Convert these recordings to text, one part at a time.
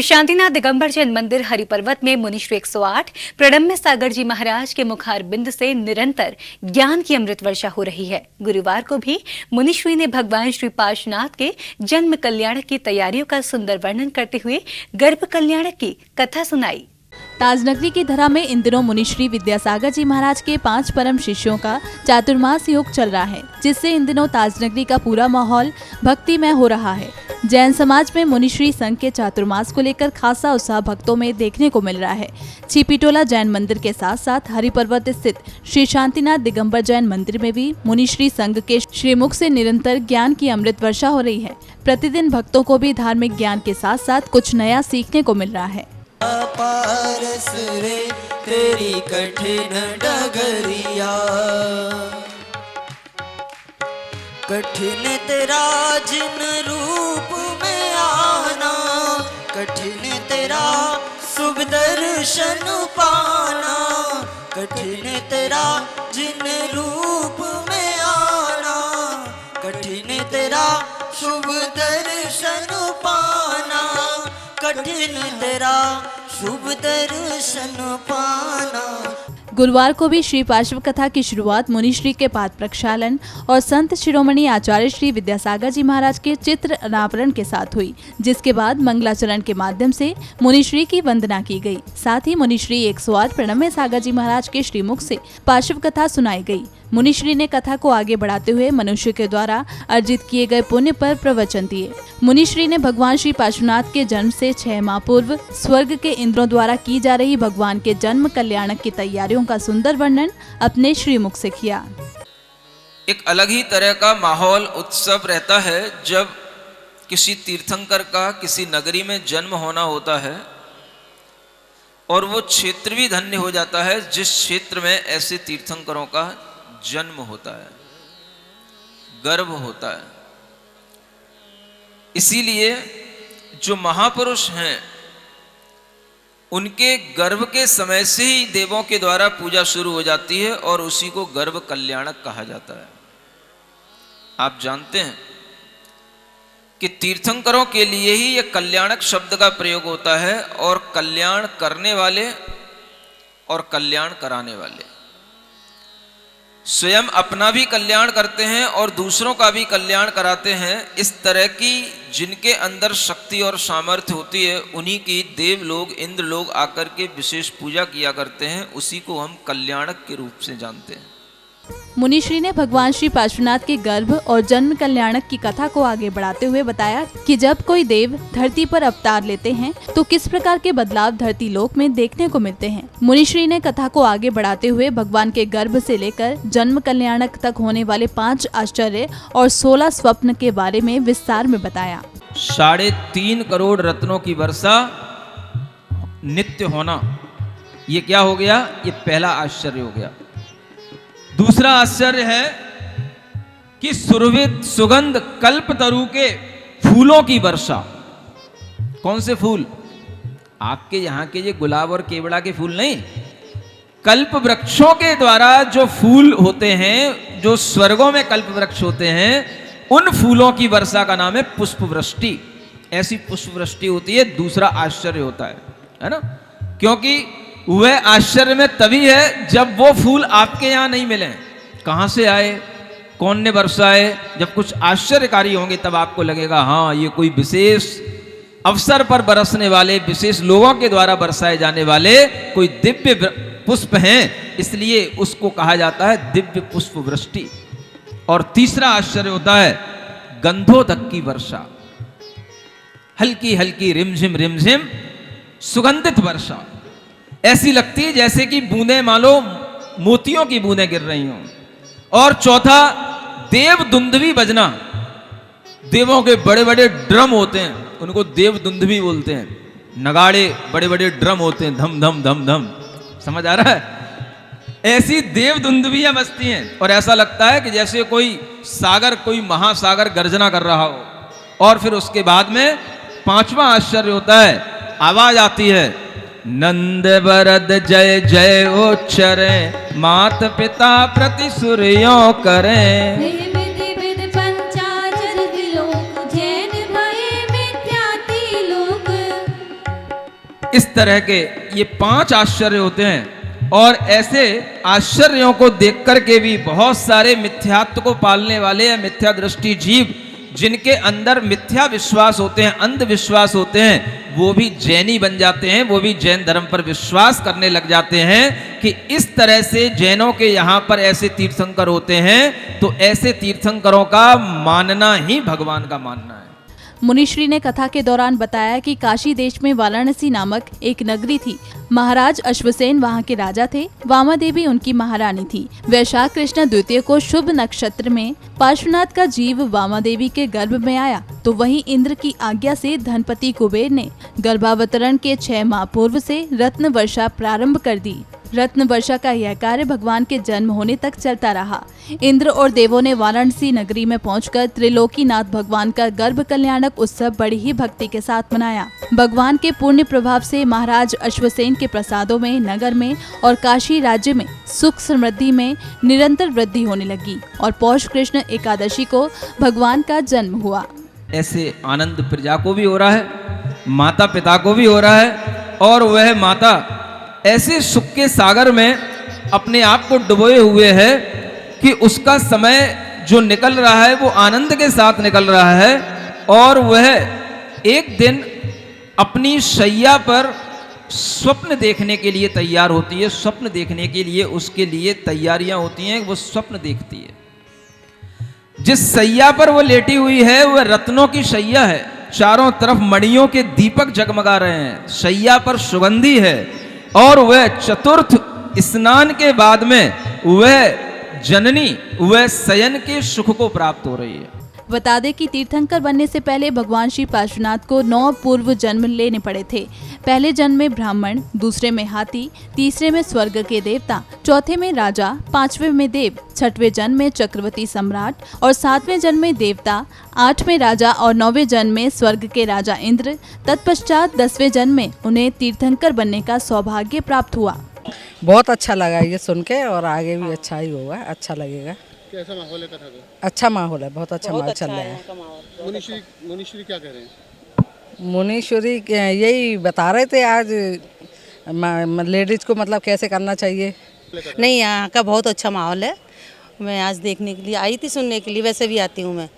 श्री शांतिनाथ दिगंबर जैन मंदिर हरिपर्वत में मुनिश्री 108 प्रणम्य सागर जी महाराज के मुखार बिंद से निरंतर ज्ञान की अमृत वर्षा हो रही है। गुरुवार को भी मुनिश्री ने भगवान श्री पार्श्वनाथ के जन्म कल्याणक की तैयारियों का सुंदर वर्णन करते हुए गर्भ कल्याणक की कथा सुनाई। ताजनगरी की धरा में इन दिनों मुनिश्री विद्यासागर जी महाराज के 5 परम शिष्यों का चातुर्मास योग चल रहा है, जिससे इन दिनों ताजनगरी का पूरा माहौल भक्तिमय हो रहा है। जैन समाज में मुनिश्री संघ के चातुर्मास को लेकर खासा उत्साह भक्तों में देखने को मिल रहा है। छिपीटोला जैन मंदिर के साथ साथ हरिपर्वत स्थित श्री शांतिनाथ दिगंबर जैन मंदिर में भी मुनिश्री संघ के श्रीमुख से निरंतर ज्ञान की अमृत वर्षा हो रही है। प्रतिदिन भक्तों को भी धार्मिक ज्ञान के साथ साथ कुछ नया सीखने को मिल रहा है। पारस रे तेरी कठिन डगरिया, कठिन तेरा जिन रूप में आना, कठिन तेरा शुभ दर्शन पाना, कठिन तेरा जिन रूप में आना, कठिन तेरा शुभ दर्शन पाना, कठिन तेरा शुभ दर्शन पाना। गुरुवार को भी श्री पार्श्व कथा की शुरुआत मुनिश्री के पाद प्रक्षालन और संत शिरोमणि आचार्य श्री विद्यासागर जी महाराज के चित्र अनावरण के साथ हुई, जिसके बाद मंगलाचरण के माध्यम से मुनिश्री की वंदना की गई। साथ ही मुनिश्री 108 प्रणम्य सागर जी महाराज के श्रीमुख से पार्श्व कथा सुनाई गई। मुनिश्री ने कथा को आगे बढ़ाते हुए मनुष्य के द्वारा अर्जित किए गए पुण्य पर प्रवचन दिए। मुनिश्री ने भगवान श्री पार्श्वनाथ के जन्म से 6 माह पूर्व स्वर्ग के इंद्रों द्वारा की जा रही भगवान के जन्म कल्याणक की तैयारियों का सुंदर वर्णन अपने श्रीमुख से किया। एक अलग ही तरह का माहौल उत्सव रहता है जब किसी तीर्थंकर का किसी नगरी में जन्म होना होता है और वो क्षेत्र भी धन्य हो जाता है जिस क्षेत्र में ऐसे तीर्थंकरों का जन्म होता है, गर्भ होता है। इसीलिए जो महापुरुष हैं उनके गर्भ के समय से ही देवों के द्वारा पूजा शुरू हो जाती है और उसी को गर्भ कल्याणक कहा जाता है। आप जानते हैं कि तीर्थंकरों के लिए ही यह कल्याणक शब्द का प्रयोग होता है, और कल्याण करने वाले और कल्याण कराने वाले स्वयं अपना भी कल्याण करते हैं और दूसरों का भी कल्याण कराते हैं। इस तरह की जिनके अंदर शक्ति और सामर्थ्य होती है उन्हीं की देव लोग, इंद्र लोग आकर के विशेष पूजा किया करते हैं। उसी को हम कल्याणक के रूप से जानते हैं। मुनिश्री ने भगवान श्री पार्श्वनाथ के गर्भ और जन्म कल्याणक की कथा को आगे बढ़ाते हुए बताया कि जब कोई देव धरती पर अवतार लेते हैं तो किस प्रकार के बदलाव धरती लोक में देखने को मिलते हैं। मुनिश्री ने कथा को आगे बढ़ाते हुए भगवान के गर्भ से लेकर जन्म कल्याणक तक होने वाले 5 आश्चर्य और 16 स्वप्न के बारे में विस्तार में बताया। 3.5 करोड़ रत्नों की वर्षा नित्य होना, ये क्या हो गया? ये पहला आश्चर्य हो गया। दूसरा आश्चर्य है कि सुरभित सुगंध कल्पतरु के फूलों की वर्षा। कौन से फूल? आपके यहाँ के ये गुलाब और केवड़ा के फूल नहीं, कल्प वृक्षों के द्वारा जो फूल होते हैं, जो स्वर्गों में कल्प वृक्ष होते हैं, उन फूलों की वर्षा का नाम है पुष्प वृष्टि। ऐसी पुष्प वृष्टि होती है। दूसरा आश्चर्य होता है ना, क्योंकि वह आश्चर्य में तभी है जब वो फूल आपके यहाँ नहीं मिले। कहाँ से आए, कौन ने बरसाए? जब कुछ आश्चर्यकारी होंगे तब आपको लगेगा हाँ ये कोई विशेष अवसर पर बरसने वाले, विशेष लोगों के द्वारा बरसाए जाने वाले कोई दिव्य पुष्प हैं, इसलिए उसको कहा जाता है दिव्य पुष्प वृष्टि। और तीसरा आश्चर्य होता है गंधोदक की वर्षा, हल्की हल्की रिमझिम सुगंधित वर्षा। ऐसी लगती है जैसे कि बूंदें मानो मोतियों की बूंदें गिर रही हों। और चौथा देव दुंदुभी बजना। देवों के बड़े बड़े ड्रम होते हैं, उनको देव दुंदुभी बोलते हैं। नगाड़े बड़े बड़े ड्रम होते हैं, धम धम धम धम। समझ आ रहा है? ऐसी देव दुंदुभियां बजती हैं और ऐसा लगता है कि जैसे कोई सागर, कोई महासागर गर्जना कर रहा हो। और फिर उसके बाद में 5वां आश्चर्य होता है, आवाज आती है नंद बरद जय जय उच्चरे, मात पिता प्रति सूर्यों करें। इस तरह के ये 5 आश्चर्य होते हैं। और ऐसे आश्चर्यों को देख कर के भी बहुत सारे मिथ्यात्व को पालने वाले या मिथ्या दृष्टि जीव, जिनके अंदर मिथ्या विश्वास होते हैं, अंधविश्वास होते हैं, वो भी जैनी बन जाते हैं, वो भी जैन धर्म पर विश्वास करने लग जाते हैं कि इस तरह से जैनों के यहाँ पर ऐसे तीर्थंकर होते हैं, तो ऐसे तीर्थंकरों का मानना ही भगवान का मानना है। मुनिश्री ने कथा के दौरान बताया कि काशी देश में वाराणसी नामक एक नगरी थी। महाराज अश्वसेन वहाँ के राजा थे। वामा देवी उनकी महारानी थी। वैशाख कृष्ण द्वितीय को शुभ नक्षत्र में पार्श्वनाथ का जीव वामा देवी के गर्भ में आया, तो वहीं इंद्र की आज्ञा से धनपति कुबेर ने गर्भावतरण के 6 माह पूर्व से रत्न वर्षा प्रारंभ कर दी। रत्न वर्षा का यह कार्य भगवान के जन्म होने तक चलता रहा। इंद्र और देवों ने वाराणसी नगरी में पहुंचकर त्रिलोकीनाथ भगवान का गर्भ कल्याणक उत्सव बड़ी ही भक्ति के साथ मनाया। भगवान के पुण्य प्रभाव से महाराज अश्वसेन के प्रसादों में, नगर में और काशी राज्य में सुख समृद्धि में निरंतर वृद्धि होने लगी और पौष कृष्ण एकादशी को भगवान का जन्म हुआ। ऐसे आनंद प्रजा को भी हो रहा है, माता पिता को भी हो रहा है, और वह माता ऐसे सुख के सागर में अपने आप को डुबोए हुए है कि उसका समय जो निकल रहा है वो आनंद के साथ निकल रहा है। और वह एक दिन अपनी शैया पर स्वप्न देखने के लिए तैयार होती है। स्वप्न देखने के लिए उसके लिए तैयारियां होती हैं, वो स्वप्न देखती है। जिस शैया पर वो लेटी हुई है वह रत्नों की शैया है, चारों तरफ मणियों के दीपक जगमगा रहे हैं, शैया पर सुगंधी है, और वह चतुर्थ स्नान के बाद में वह जननी वह शयन के सुख को प्राप्त हो रही है। बता दें कि तीर्थंकर बनने से पहले भगवान श्री पार्श्वनाथ को 9 पूर्व जन्म लेने पड़े थे। पहले जन्म में ब्राह्मण, दूसरे में हाथी, तीसरे में स्वर्ग के देवता, चौथे में राजा, 5वें में देव, 6वें जन्म में चक्रवर्ती सम्राट और 7वें जन्म में देवता, 8वें राजा और 9वें जन्म में स्वर्ग के राजा इंद्र। तत्पश्चात 10वें जन्म में उन्हें तीर्थंकर बनने का सौभाग्य प्राप्त हुआ। बहुत अच्छा लगा ये सुन के, और आगे भी अच्छा ही होगा, अच्छा लगेगा। कैसा माहौल है कथा का? अच्छा माहौल है, बहुत अच्छा माहौल चल रहा है। मुनीश्वरी क्या कह रहे हैं? मुनीश्वरी यही बता रहे थे आज लेडीज को मतलब कैसे करना चाहिए। नहीं, यहाँ का बहुत अच्छा माहौल है। मैं आज देखने के लिए आई थी, सुनने के लिए, वैसे भी आती हूँ मैं।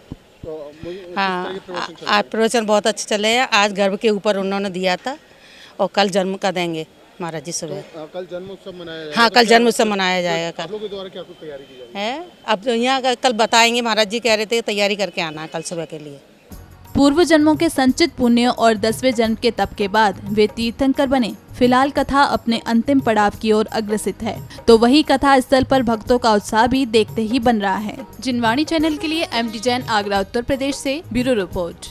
हाँ, आज प्रवचन बहुत अच्छे चले हैं। आज गर्भ के ऊपर उन्होंने दिया था और कल जन्म का देंगे महाराज जी सुबह। कल जन्म उत्सव मनाया जाएगा। हाँ, कल जन्म उत्सव मनाया जाएगा। कल आप लोगों के द्वारा क्या कुछ तैयारी की जाएगी? है, अब यहाँ का कल बताएंगे। महाराज जी कह रहे थे तैयारी करके आना कल सुबह के लिए। पूर्व जन्मों के संचित पुण्य और 10वें जन्म के तप के बाद वे तीर्थंकर बने। फिलहाल कथा अपने अंतिम पड़ाव की ओर अग्रसित है, तो वही कथा स्थल पर भक्तों का उत्साह भी देखते ही बन रहा है। जिनवाणी चैनल के लिए MD जैन, आगरा, उत्तर प्रदेश से ब्यूरो रिपोर्ट।